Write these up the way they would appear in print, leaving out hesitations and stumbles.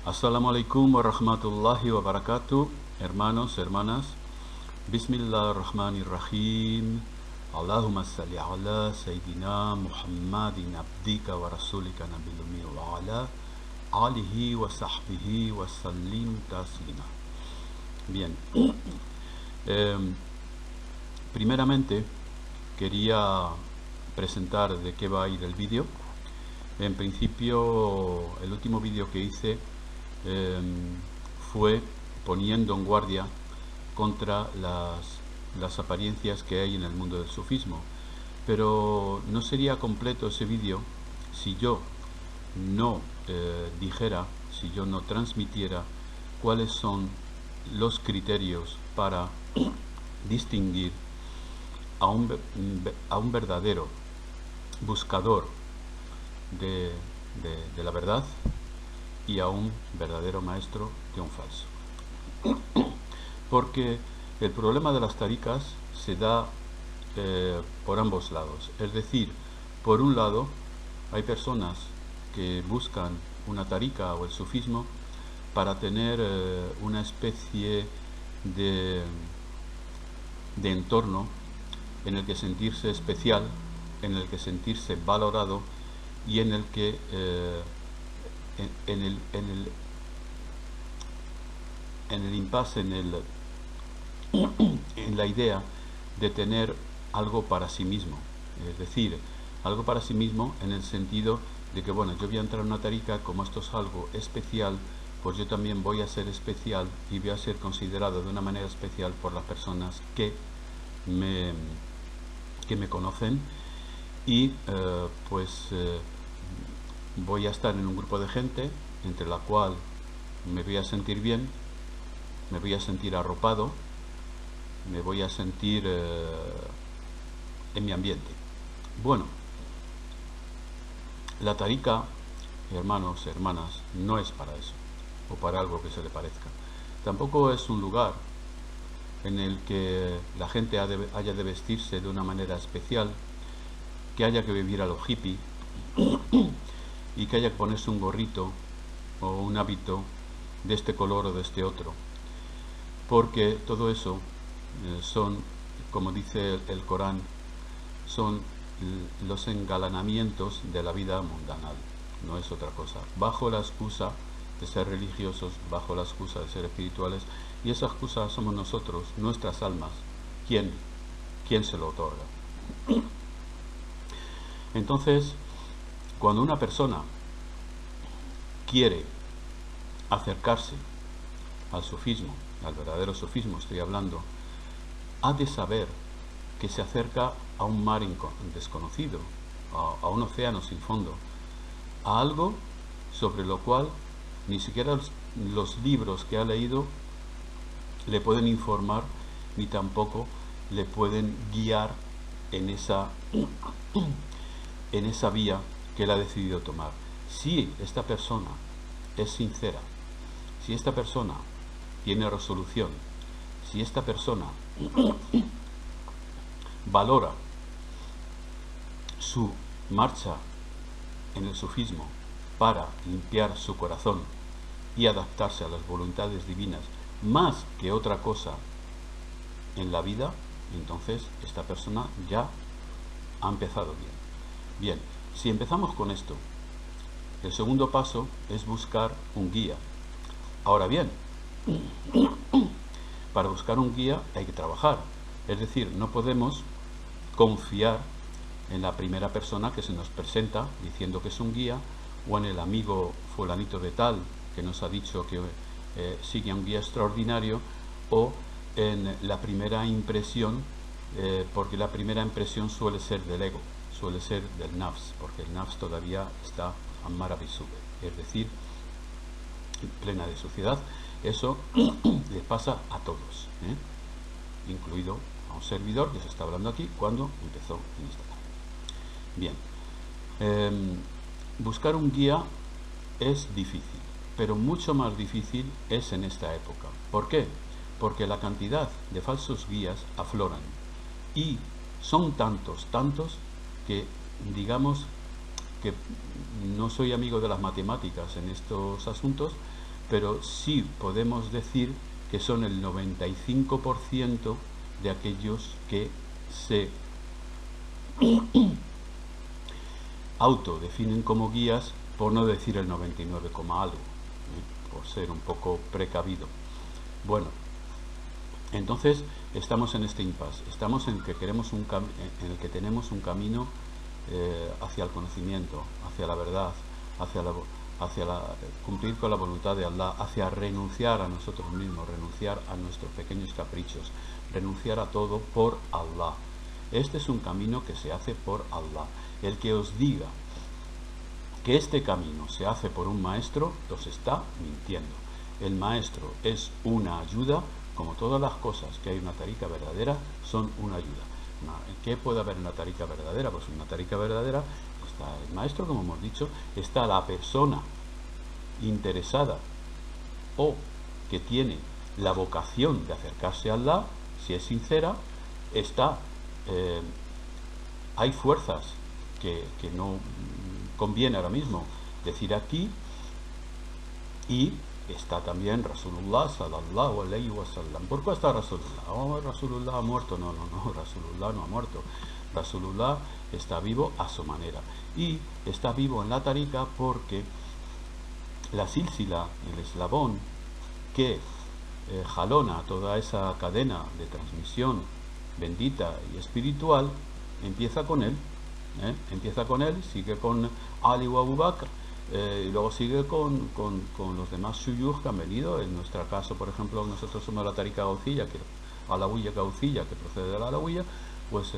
Assalamu alaikum wa rahmatullahi wa barakatuh, hermanos, hermanas. Bismillahirrahmanirrahim. Allahumma salli ala Sayyidina Muhammadin abdika wa rasulika nabil ummi wa ala alihi wa sahbihi wa sallim taslima. Bien. Primeramente quería presentar de qué va a ir el vídeo. En principio, el último vídeo que hice fue poniendo en guardia contra las apariencias que hay en el mundo del sufismo, pero no sería completo ese vídeo si yo no dijera, si yo no transmitiera cuáles son los criterios para distinguir a un verdadero buscador de la verdad y a un verdadero maestro de un falso. Porque el problema de las taricas se da por ambos lados. Es decir, por un lado hay personas que buscan una tarica o el sufismo para tener una especie de entorno en el que sentirse especial, en el que sentirse valorado y en el que en el impasse, en la idea de tener algo para sí mismo, es decir, algo para sí mismo en el sentido de que, bueno, yo voy a entrar en una tarica, como esto es algo especial, pues yo también voy a ser especial y voy a ser considerado de una manera especial por las personas que me conocen y voy a estar en un grupo de gente entre la cual me voy a sentir bien, me voy a sentir arropado, me voy a sentir en mi ambiente. Bueno, la tarica, hermanos, hermanas, no es para eso, o para algo que se le parezca. Tampoco es un lugar en el que la gente haya de vestirse de una manera especial, que haya que vivir a lo hippie y que haya que ponerse un gorrito o un hábito de este color o de este otro, porque todo eso son, como dice el Corán, son los engalanamientos de la vida mundanal, no es otra cosa, bajo la excusa de ser religiosos, bajo la excusa de ser espirituales, y esa excusa somos nosotros, nuestras almas. ¿Quién se lo otorga? Entonces, cuando una persona quiere acercarse al sufismo, al verdadero sufismo estoy hablando, ha de saber que se acerca a un mar desconocido, a un océano sin fondo, a algo sobre lo cual ni siquiera los libros que ha leído le pueden informar, ni tampoco le pueden guiar en esa vía que él ha decidido tomar. Si esta persona es sincera, si esta persona tiene resolución, si esta persona valora su marcha en el sufismo para limpiar su corazón y adaptarse a las voluntades divinas más que otra cosa en la vida, entonces esta persona ya ha empezado bien. Bien, si empezamos con esto, el segundo paso es buscar un guía. Ahora bien, para buscar un guía hay que trabajar, es decir, no podemos confiar en la primera persona que se nos presenta diciendo que es un guía, o en el amigo fulanito de tal que nos ha dicho que sigue a un guía extraordinario, o en la primera impresión, porque la primera impresión suele ser del ego, suele ser del nafs, porque el nafs todavía está amara bisube, es decir, plena de suciedad. Eso le pasa a todos, incluido a un servidor que se está hablando aquí cuando empezó en esta tarde. Bien, buscar un guía es difícil, pero mucho más difícil es en esta época. ¿Por qué? Porque la cantidad de falsos guías afloran y son tantos que, digamos que no soy amigo de las matemáticas en estos asuntos, pero sí podemos decir que son el 95% de aquellos que se autodefinen como guías, por no decir el 99, algo, por ser un poco precavido. Bueno, entonces estamos en este impasse, estamos en que queremos en el que tenemos un camino hacia el conocimiento, hacia la verdad, hacia cumplir con la voluntad de Allah, hacia renunciar a nosotros mismos, renunciar a nuestros pequeños caprichos, renunciar a todo por Allah. Este es un camino que se hace por Allah. El que os diga que este camino se hace por un maestro, os está mintiendo. El maestro es una ayuda, como todas las cosas que hay en una tariqa verdadera, son una ayuda. ¿Qué puede haber en una tariqa verdadera? Pues en una tariqa verdadera está el maestro, como hemos dicho, está la persona interesada o que tiene la vocación de acercarse a Allah, si es sincera, está, hay fuerzas que no conviene ahora mismo decir aquí, y está también Rasulullah sallallahu alayhi wa sallam. ¿Por qué está Rasulullah? Oh, Rasulullah ha muerto. No, Rasulullah no ha muerto. Rasulullah está vivo a su manera, y está vivo en la tariqa porque la sílsila, el eslabón que jalona toda esa cadena de transmisión bendita y espiritual, empieza con él. Empieza con él, sigue con Ali o Abu Bakr, y luego sigue con los demás shuyukh que han venido. En nuestro caso, por ejemplo, nosotros somos la tariqa Gaucilla, Alawiyya Gaucilla, que procede de la Alawiyya. Pues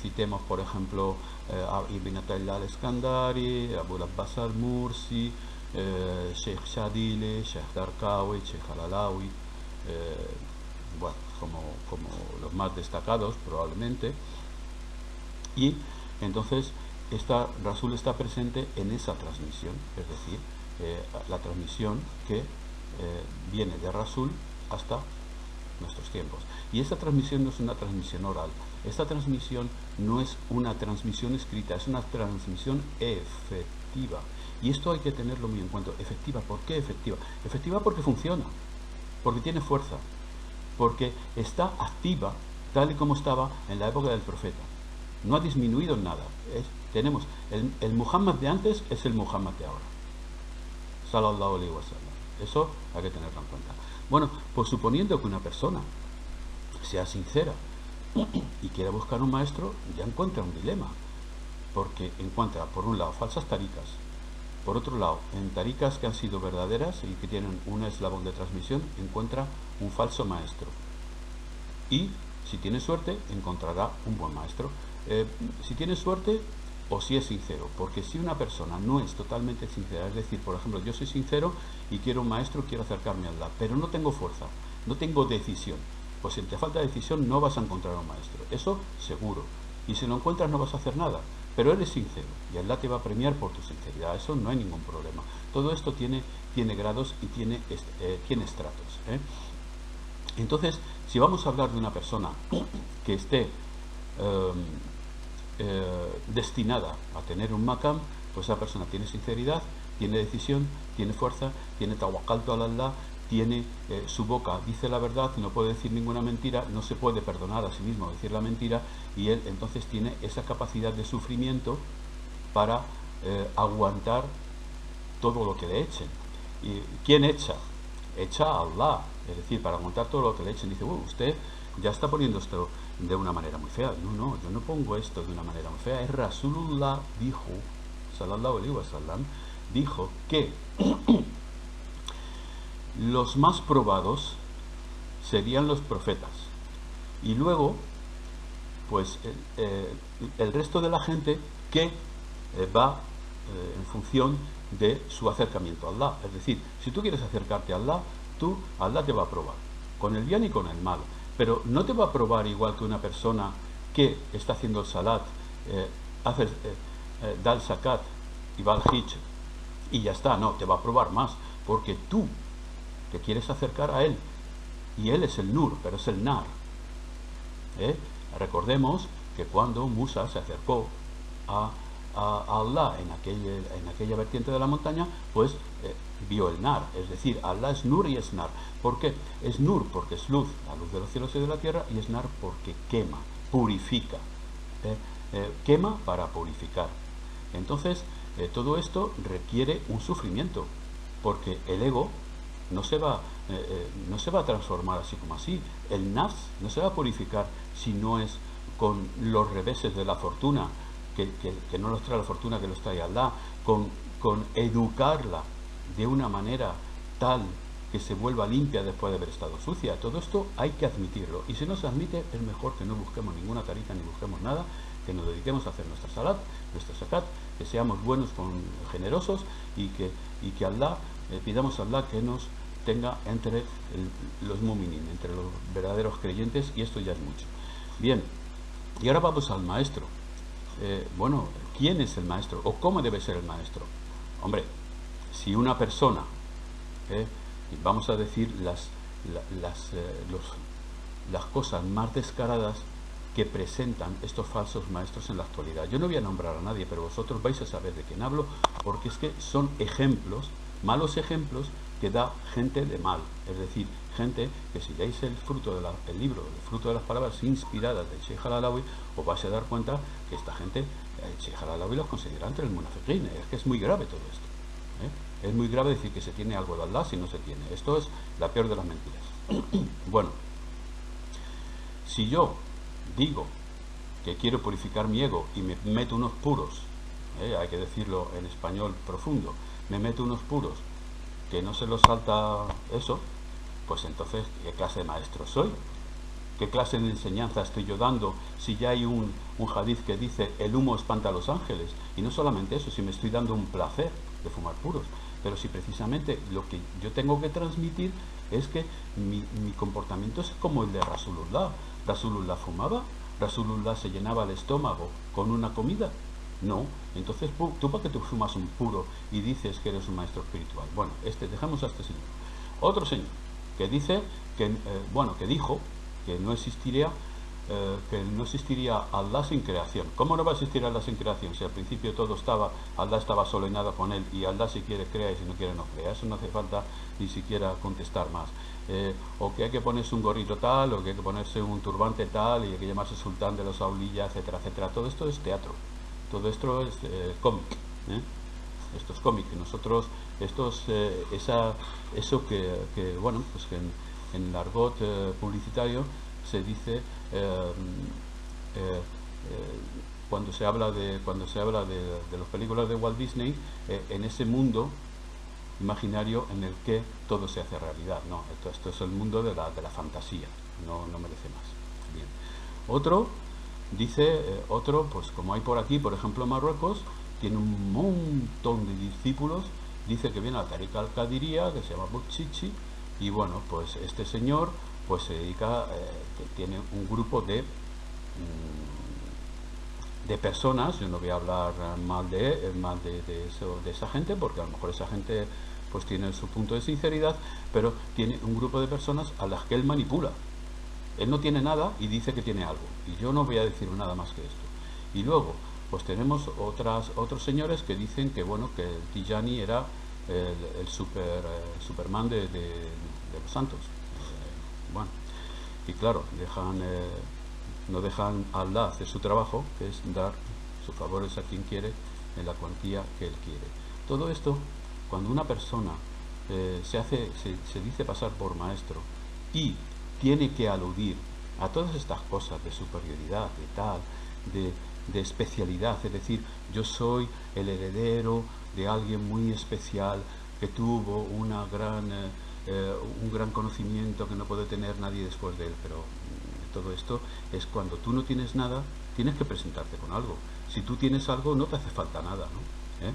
citemos, por ejemplo, a Ibn Atayla al-Eskandari, Abu al-Abbas al-Mursi, Sheikh Shadili, Sheikh Darqawi, Sheikh al-Alawi, bueno, como los más destacados probablemente. Y entonces Rasul está presente en esa transmisión, es decir, la transmisión que viene de Rasul hasta nuestros tiempos. Y esta transmisión no es una transmisión oral, esta transmisión no es una transmisión escrita, es una transmisión efectiva. Y esto hay que tenerlo muy en cuenta. Efectiva, ¿por qué efectiva? Efectiva porque funciona, porque tiene fuerza, porque está activa tal y como estaba en la época del profeta. No ha disminuido en nada. Tenemos el Muhammad de antes es el Muhammad de ahora. Sallallahu alayhi wa sallam. Eso hay que tenerlo en cuenta. Bueno, pues suponiendo que una persona sea sincera y quiera buscar un maestro, ya encuentra un dilema. Porque encuentra, por un lado, falsas taricas. Por otro lado, en taricas que han sido verdaderas y que tienen un eslabón de transmisión, encuentra un falso maestro. Y si tiene suerte, encontrará un buen maestro. Si tiene suerte o si es sincero, porque si una persona no es totalmente sincera, es decir, por ejemplo, yo soy sincero y quiero un maestro, quiero acercarme a Allah, pero no tengo fuerza, no tengo decisión, pues si te falta decisión no vas a encontrar un maestro, eso seguro, y si lo encuentras no vas a hacer nada, pero eres sincero y Allah te va a premiar por tu sinceridad, eso no hay ningún problema. Todo esto tiene grados y tiene estratos, Entonces, si vamos a hablar de una persona que esté destinada a tener un maqam, pues esa persona tiene sinceridad, tiene decisión, tiene fuerza, tiene tawakkaltu ala Allah, tiene su boca dice la verdad, no puede decir ninguna mentira, no se puede perdonar a sí mismo decir la mentira, y él entonces tiene esa capacidad de sufrimiento para aguantar todo lo que le echen. ¿Y quién echa? Echa a Allah, es decir, para aguantar todo lo que le echen. Dice, usted ya está poniendo esto de una manera muy fea. No, yo no pongo esto de una manera muy fea. Es Rasulullah dijo, sallallahu alayhi wa sallam, dijo que los más probados serían los profetas, y luego pues el resto de la gente que va en función de su acercamiento a Allah. Es decir, si tú quieres acercarte a Allah, Allah te va a probar con el bien y con el mal, pero no te va a probar igual que una persona que está haciendo el salat, da el zakat y va al hijj y ya está. No, te va a probar más, porque tú te quieres acercar a él, y él es el nur, pero es el nar. Recordemos que cuando Musa se acercó a Allah en aquella vertiente de la montaña, pues vio el nar, es decir, Allah es nur y es nar. ¿Por qué? Es nur porque es luz, la luz de los cielos y de la tierra, y es nar porque quema, purifica, quema para purificar. Entonces, todo esto requiere un sufrimiento, porque el ego no se va a transformar así como así. El nafs no se va a purificar si no es con los reveses de la fortuna, que no los trae la fortuna, que los trae Allah, con educarla de una manera tal que se vuelva limpia después de haber estado sucia. Todo esto hay que admitirlo, y si no se admite es mejor que no busquemos ninguna carita ni busquemos nada, que nos dediquemos a hacer nuestra salat, nuestra zakat, que seamos buenos, generosos, y que Allah, pidamos a Allah que nos tenga entre los mu'minin, entre los verdaderos creyentes, y esto ya es mucho. Bien, y ahora vamos al maestro. Bueno, ¿quién es el maestro? ¿O cómo debe ser el maestro? Hombre, si una persona, vamos a decir las cosas más descaradas que presentan estos falsos maestros en la actualidad. Yo no voy a nombrar a nadie, pero vosotros vais a saber de quién hablo, porque es que son ejemplos, malos ejemplos, que da gente de mal. Es decir, gente que si leéis el libro, el fruto de las palabras inspiradas de Sheikh al-Alawi, os vais a dar cuenta que esta gente, Sheikh al-Alawi los considera entre el munafiqín. Es que es muy grave todo esto. Es muy grave decir que se tiene algo de Allah si no se tiene. Esto es la peor de las mentiras. Bueno, si yo digo que quiero purificar mi ego y me meto unos puros, hay que decirlo en español profundo, me meto unos puros que no se los salta eso, pues entonces, ¿qué clase de maestro soy? ¿Qué clase de enseñanza estoy yo dando si ya hay un hadith que dice el humo espanta a los ángeles? Y no solamente eso, si me estoy dando un placer de fumar puros, pero si precisamente lo que yo tengo que transmitir es que mi comportamiento es como el de Rasulullah. ¿Rasulullah fumaba? ¿Rasulullah se llenaba el estómago con una comida? No. Entonces, ¿tú para qué te fumas un puro y dices que eres un maestro espiritual? Bueno, dejamos a este señor. Otro señor que dice que, que dijo que no existiría Allah sin creación. ¿Cómo no va a existir Allah sin creación? Si al principio Allah estaba solo y nada con él, y Allah si quiere crea y si no quiere no crea. Eso no hace falta ni siquiera contestar más. O que hay que ponerse un gorrito tal, o que hay que ponerse un turbante tal, y hay que llamarse sultán de los aulillas, etcétera, etcétera. Todo esto es teatro. Todo esto es cómic. Esto es cómic. Nosotros, eso que bueno, pues que en el argot publicitario se dice cuando se habla de las películas de Walt Disney, en ese mundo imaginario en el que todo se hace realidad. No, esto es el mundo de la fantasía, no merece más. Bien. Otro dice, pues como hay por aquí, por ejemplo Marruecos, tiene un montón de discípulos, dice que viene a la Tariqa al-Qadiría, que se llama Bukchichi, y bueno, pues este señor pues se dedica, que tiene un grupo de personas. Yo no voy a hablar mal de esa gente, porque a lo mejor esa gente pues tiene su punto de sinceridad, pero tiene un grupo de personas a las que él manipula. Él no tiene nada y dice que tiene algo, y yo no voy a decir nada más que esto. Y luego pues tenemos otros señores que dicen que bueno, que el Tijani era el Superman de los santos. Bueno, y claro, no dejan a Allah hacer su trabajo, que es dar sus favores a quien quiere en la cuantía que él quiere. Todo esto, cuando una persona se dice pasar por maestro y tiene que aludir a todas estas cosas de superioridad, de tal, de especialidad, es decir, yo soy el heredero de alguien muy especial que tuvo un gran conocimiento que no puede tener nadie después de él, pero todo esto es cuando tú no tienes nada, tienes que presentarte con algo. Si tú tienes algo, no te hace falta nada, ¿no?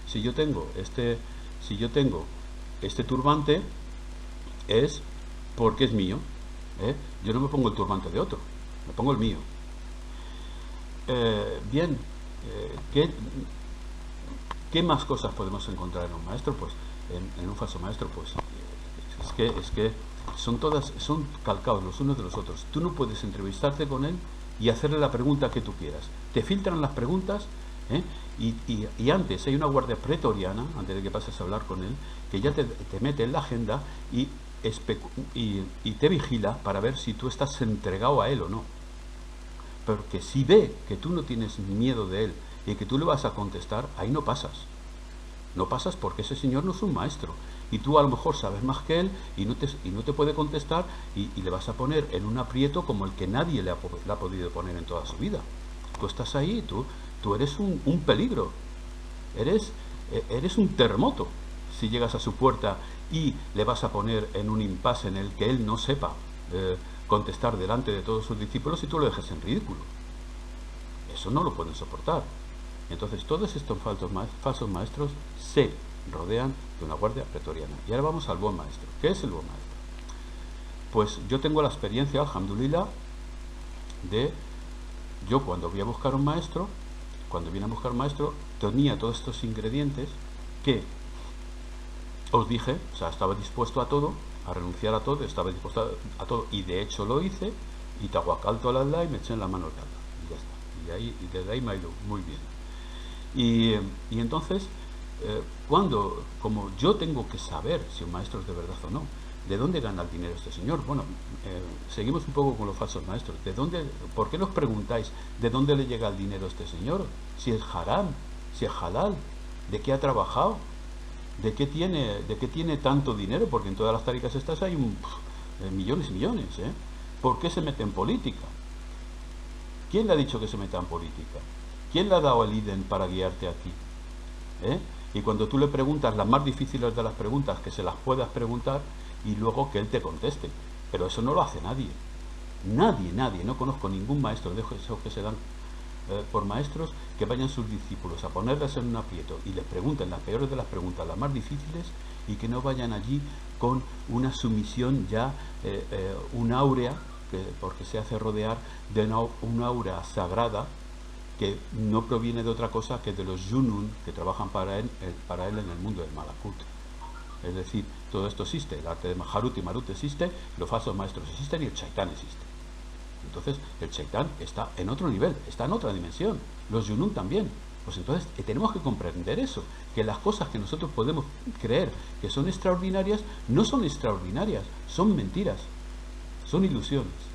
Si yo tengo este turbante, es porque es mío. Yo no me pongo el turbante de otro, me pongo el mío. Bien, ¿qué más cosas podemos encontrar en un maestro? Pues en un falso maestro, pues es que son calcados los unos de los otros. Tú no puedes entrevistarte con él y hacerle la pregunta que tú quieras. Te filtran las preguntas, y antes hay una guardia pretoriana, antes de que pases a hablar con él, que ya te mete en la agenda y te vigila para ver si tú estás entregado a él o no. Porque si ve que tú no tienes miedo de él y que tú le vas a contestar, ahí no pasas. No pasas porque ese señor no es un maestro. Y tú a lo mejor sabes más que él y no te puede contestar y le vas a poner en un aprieto como el que nadie le ha podido poner en toda su vida. Tú estás ahí, tú eres un peligro. Eres un terremoto si llegas a su puerta y le vas a poner en un impasse en el que él no sepa contestar delante de todos sus discípulos y tú lo dejas en ridículo. Eso no lo pueden soportar. Entonces todos estos falsos maestros se rodean de una guardia pretoriana. Y ahora vamos al buen maestro. ¿Qué es el buen maestro? Pues yo tengo la experiencia, alhamdulillah, de yo cuando voy a buscar un maestro, cuando vine a buscar un maestro, tenía todos estos ingredientes que os dije, o sea, estaba dispuesto a todo, a renunciar a todo, estaba dispuesto a todo, y de hecho lo hice, y tawakaltu ala Allah y me eché en la mano el caldo, y ya está. Y desde ahí me ha ido muy bien. Y entonces, como yo tengo que saber si un maestro es de verdad o no, ¿de dónde gana el dinero este señor? Bueno, seguimos un poco con los falsos maestros. ¿Por qué nos preguntáis de dónde le llega el dinero a este señor? Si es haram, si es halal, ¿de qué ha trabajado? ¿De qué tiene tanto dinero? Porque en todas las taricas estas hay millones y millones. ¿Por qué se mete en política? ¿Quién le ha dicho que se meta en política? ¿Quién le ha dado el IDEN para guiarte a ti? Y cuando tú le preguntas las más difíciles de las preguntas, que se las puedas preguntar y luego que él te conteste. Pero eso no lo hace nadie. Nadie. No conozco ningún maestro de esos que se dan por maestros que vayan sus discípulos a ponerles en un aprieto y les pregunten las peores de las preguntas, las más difíciles, y que no vayan allí con una sumisión ya, un áurea, porque se hace rodear de una aura sagrada que no proviene de otra cosa que de los yunun que trabajan para él en el mundo del malakut. Es decir, todo esto existe, el arte de Maharut y Marut existe, los falsos maestros existen y el Chaitán existe. Entonces el Chaitán está en otro nivel, está en otra dimensión, los yunun también. Pues entonces tenemos que comprender eso, que las cosas que nosotros podemos creer que son extraordinarias, no son extraordinarias, son mentiras, son ilusiones.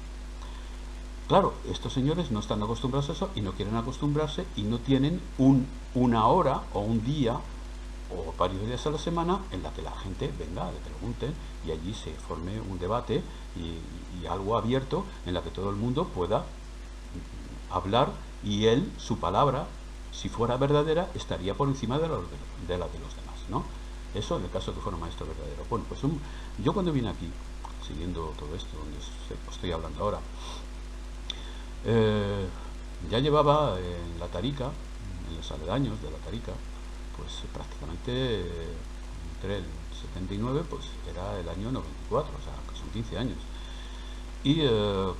Claro, estos señores no están acostumbrados a eso y no quieren acostumbrarse y no tienen una hora o un día o varios días a la semana en la que la gente venga, le pregunten y allí se forme un debate y algo abierto en la que todo el mundo pueda hablar y él, su palabra, si fuera verdadera, estaría por encima de la de los demás, ¿no? Eso en el caso de que fuera un maestro verdadero. Bueno, pues yo cuando vine aquí, siguiendo todo esto, donde estoy hablando ahora, ya llevaba en la Tarika, en los aledaños de la Tarika, pues prácticamente entre el 79, pues era el año 94, o sea, que son 15 años. Y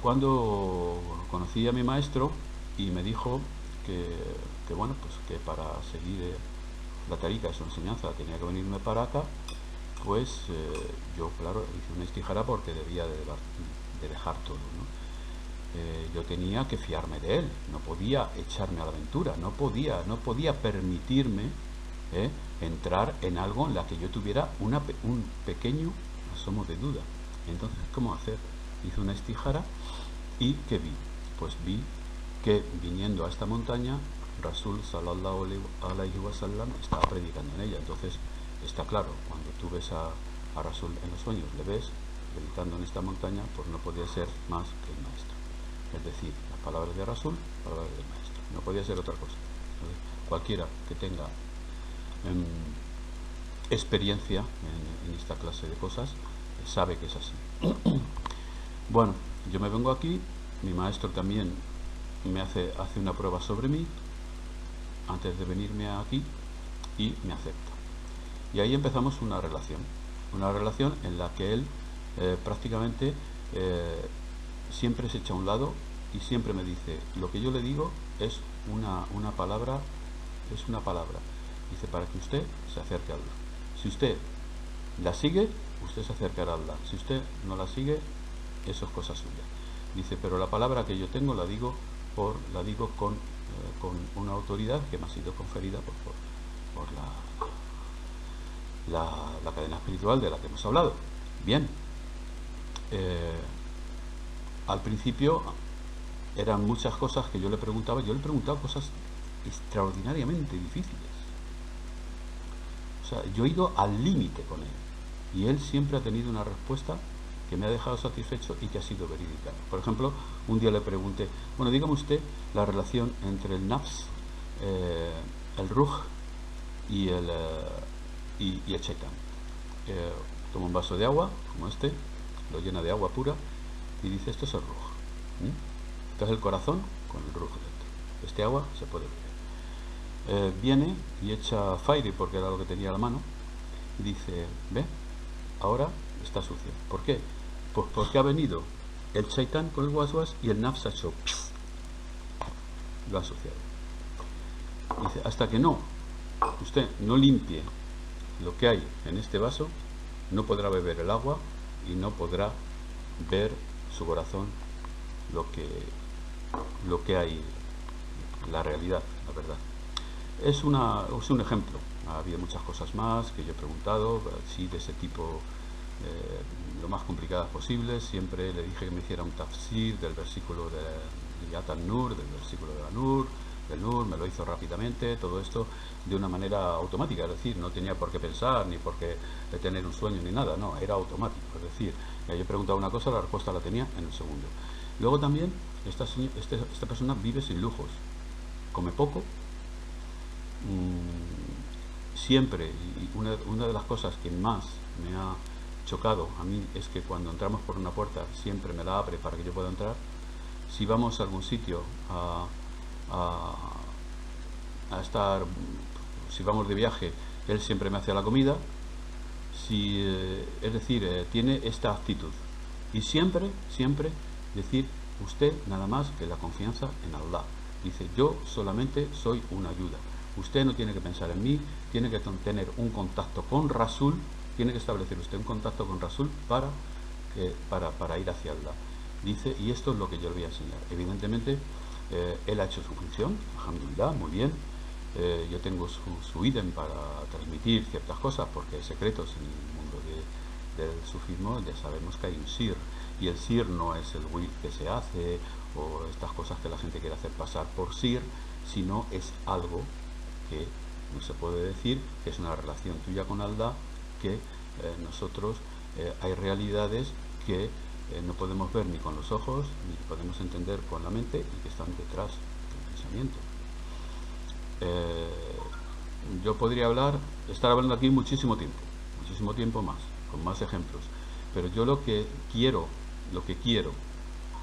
cuando conocí a mi maestro y me dijo que bueno, pues que para seguir la Tarika, su enseñanza, tenía que venirme para acá, pues yo, claro, hice una istijara porque debía de dejar todo, ¿no? Yo tenía que fiarme de él, no podía echarme a la aventura, no podía permitirme entrar en algo en la que yo tuviera un pequeño asomo de duda. Entonces, ¿cómo hacer? Hice una istijara y ¿qué vi? Pues vi que viniendo a esta montaña, Rasul sallallahu alaihi wasallam estaba predicando en ella. Entonces, está claro, cuando tú ves a Rasul en los sueños, le ves predicando en esta montaña, pues no podía ser más que el maestro. Es decir, las palabras de Rasul, palabras del maestro. No podía ser otra cosa. Entonces, cualquiera que tenga experiencia en esta clase de cosas sabe que es así. Bueno, yo me vengo aquí, mi maestro también me hace una prueba sobre mí antes de venirme aquí y me acepta. Y ahí empezamos una relación en la que él prácticamente siempre se echa a un lado y siempre me dice, lo que yo le digo es una palabra, dice, para que usted se acerque a Allah. Si usted la sigue, usted se acercará a Allah. Si usted no la sigue, eso es cosa suya. Dice, pero la palabra que yo tengo la digo con con una autoridad que me ha sido conferida por la cadena espiritual de la que hemos hablado. Bien, al principio eran muchas cosas que yo le preguntaba cosas extraordinariamente difíciles. O sea, yo he ido al límite con él y él siempre ha tenido una respuesta que me ha dejado satisfecho y que ha sido verídica. Por ejemplo, un día le pregunté, bueno, dígame usted la relación entre el nafs, el ruj y el shaitan. Toma un vaso de agua, como este, lo llena de agua pura y dice, esto es el ruj. Esto es el corazón con el ruj dentro. Este agua se puede beber. Viene y echa fire, porque era lo que tenía a la mano, y dice, ve, ahora está sucio. ¿Por qué? Pues porque ha venido el shaitán con el waswas y el nafs ha hecho, lo ha asociado. Dice, hasta que usted no limpie lo que hay en este vaso, no podrá beber el agua y no podrá ver su corazón, lo que hay, la realidad, la verdad. Es un ejemplo. Había muchas cosas más que yo he preguntado, sí, de ese tipo, lo más complicadas posibles. Siempre le dije que me hiciera un tafsir del versículo de Yat al-Nur, del versículo de Nur, del Nur, me lo hizo rápidamente, todo esto de una manera automática, es decir, no tenía por qué pensar, ni por qué tener un sueño, ni nada, no, era automático, es decir, yo preguntaba una cosa, la respuesta la tenía en el segundo. Luego también, esta persona vive sin lujos, come poco, siempre, y una de las cosas que más me ha chocado a mí es que cuando entramos por una puerta siempre me la abre para que yo pueda entrar. Si vamos a algún sitio a estar, si vamos de viaje, él siempre me hace la comida. Es decir, tiene esta actitud y siempre decir, usted nada más que la confianza en Allah. Dice, yo solamente soy una ayuda, usted no tiene que pensar en mí, tiene que tener un contacto con Rasul, tiene que establecer usted un contacto con Rasul para ir hacia Allah. Dice, y esto es lo que yo le voy a enseñar. Evidentemente, él ha hecho su función, alhamdulillah, muy bien. Yo tengo su idem para transmitir ciertas cosas, porque hay secretos en el mundo del sufismo. Ya sabemos que hay un sir, y el sir no es el will que se hace, o estas cosas que la gente quiere hacer pasar por sir, sino es algo que no se puede decir, que es una relación tuya con Allah, que nosotros hay realidades que no podemos ver ni con los ojos, ni podemos entender con la mente, y que están detrás del pensamiento. Yo podría estar hablando aquí muchísimo tiempo más, con más ejemplos, pero yo lo que quiero,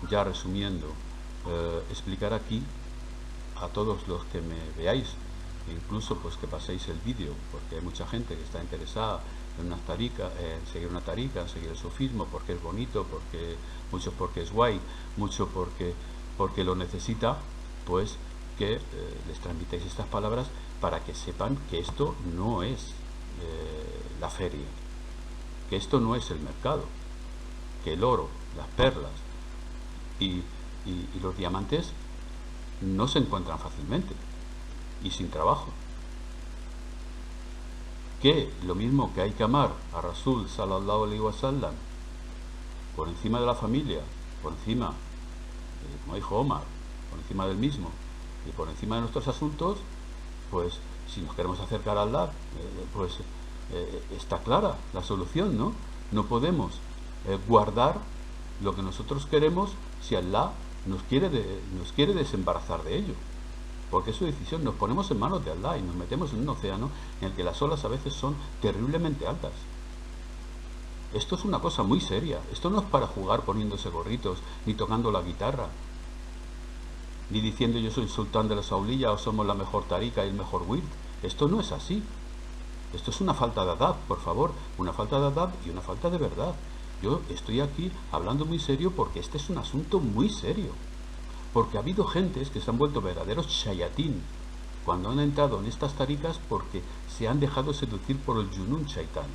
ya resumiendo, explicar aquí a todos los que me veáis, e incluso pues que paséis el vídeo, porque hay mucha gente que está interesada en en seguir una tariqa, en seguir el sufismo, porque es bonito, muchos porque es guay, mucho porque lo necesita, pues que les transmitáis estas palabras para que sepan que esto no es la feria, que esto no es el mercado, que el oro, las perlas y los diamantes no se encuentran fácilmente y sin trabajo. Que lo mismo que hay que amar a Rasul sallallahu alaihi wasallam por encima de la familia, por encima, como dijo Omar, por encima del mismo y por encima de nuestros asuntos, pues si nos queremos acercar a Allah, pues está clara la solución, ¿no? No podemos guardar lo que nosotros queremos si Allah nos quiere desembarazar de ello, porque es su decisión. Nos ponemos en manos de Allah y nos metemos en un océano en el que las olas a veces son terriblemente altas. Esto es una cosa muy seria. Esto no es para jugar poniéndose gorritos, ni tocando la guitarra, ni diciendo yo soy sultán de la Saulilla o somos la mejor tariqa y el mejor wird. Esto no es así. Esto es una falta de adab, por favor, una falta de adab y una falta de verdad. Yo estoy aquí hablando muy serio porque este es un asunto muy serio. Porque ha habido gentes que se han vuelto verdaderos shayatín cuando han entrado en estas taricas, porque se han dejado seducir por el junun shaitán,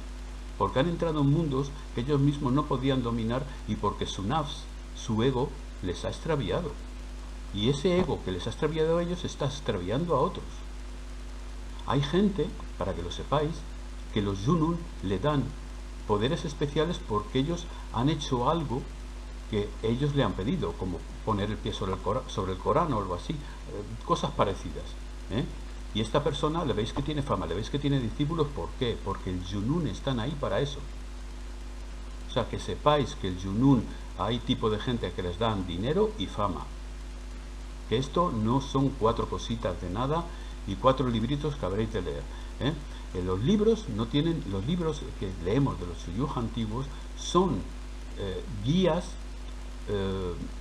porque han entrado en mundos que ellos mismos no podían dominar y porque su nafs, su ego, les ha extraviado. Y ese ego que les ha extraviado a ellos está extraviando a otros. Hay gente, para que lo sepáis, que los Yunun le dan poderes especiales porque ellos han hecho algo que ellos le han pedido, como poner el pie sobre el Corán o algo así, cosas parecidas. Y esta persona le veis que tiene fama, le veis que tiene discípulos. ¿Por qué? Porque el Yunun están ahí para eso. O sea, que sepáis que el Yunun, hay tipo de gente que les dan dinero y fama. Que esto no son 4 cositas de nada y 4 libritos que habréis de leer. Los libros no tienen, los libros que leemos de los suyuj antiguos son guías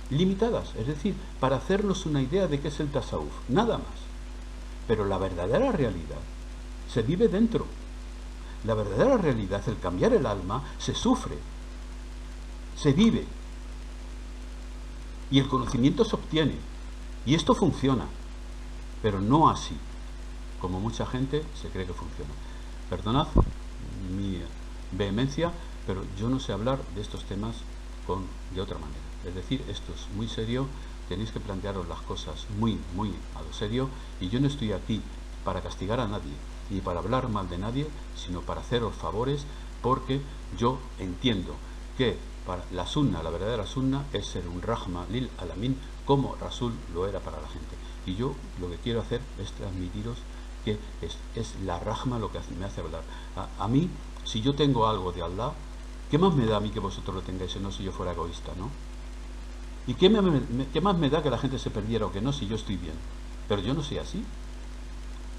limitadas, es decir, para hacernos una idea de qué es el tasawuf, nada más. Pero la verdadera realidad se vive dentro. La verdadera realidad, el cambiar el alma, se sufre, se vive, y el conocimiento se obtiene, y esto funciona, pero no así, como mucha gente se cree que funciona. Perdonad mi vehemencia, pero yo no sé hablar de estos temas de otra manera. Es decir, esto es muy serio, tenéis que plantearos las cosas muy a lo serio, y yo no estoy aquí para castigar a nadie, ni para hablar mal de nadie, sino para haceros favores, porque yo entiendo que para la sunna, la verdadera sunna, es ser un rahma lil alamin, como Rasul lo era para la gente. Y yo lo que quiero hacer es transmitiros que es la rahma lo que me hace hablar. A mí, si yo tengo algo de Allah, ¿qué más me da a mí que vosotros lo tengáis o no, si yo fuera egoísta, no? ¿Y qué más me da que la gente se perdiera o que no, si yo estoy bien? Pero yo no soy así.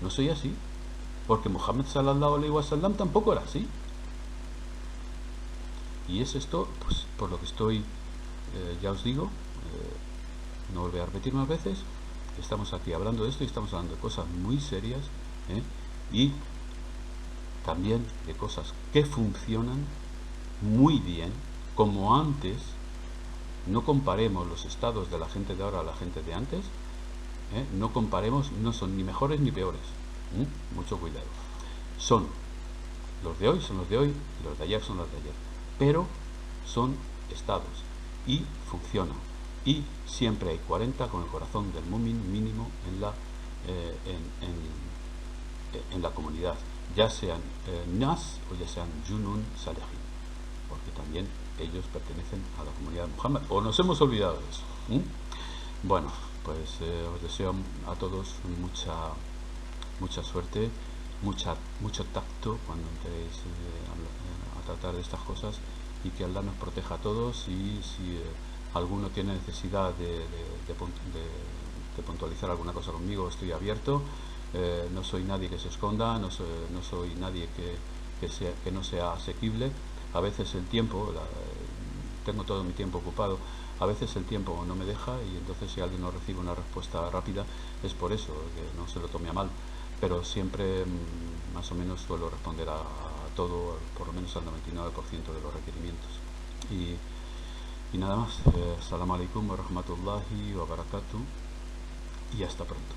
No soy así. Porque Muhammad sallallahu alaihi wasallam tampoco era así. Y es esto, pues, por lo que estoy, ya os digo, no volveré a repetir más veces, estamos aquí hablando de esto y estamos hablando de cosas muy serias, y también de cosas que funcionan muy bien, como antes. No comparemos los estados de la gente de ahora a la gente de antes, no comparemos, no son ni mejores ni peores, mucho cuidado. Son los de hoy, son los de hoy, y los de ayer son los de ayer, pero son estados y funcionan, y siempre hay 40 con el corazón del mumin mínimo en la comunidad, ya sean Nas o ya sean Yunun Salehin, porque también ellos pertenecen a la comunidad de Muhammad, o nos hemos olvidado de eso. Bueno, pues os deseo a todos mucha suerte, mucho tacto cuando entréis a tratar de estas cosas, y que Allah nos proteja a todos. Y si alguno tiene necesidad de puntualizar alguna cosa conmigo, estoy abierto. No soy nadie que se esconda, no soy nadie que no sea asequible. A veces el tiempo, tengo todo mi tiempo ocupado, a veces el tiempo no me deja, y entonces si alguien no recibe una respuesta rápida es por eso, que no se lo tome a mal, pero siempre más o menos suelo responder a todo, por lo menos al 99% de los requerimientos. Y nada más. Assalamu alaikum wa rahmatullahi wa barakatuh, y hasta pronto.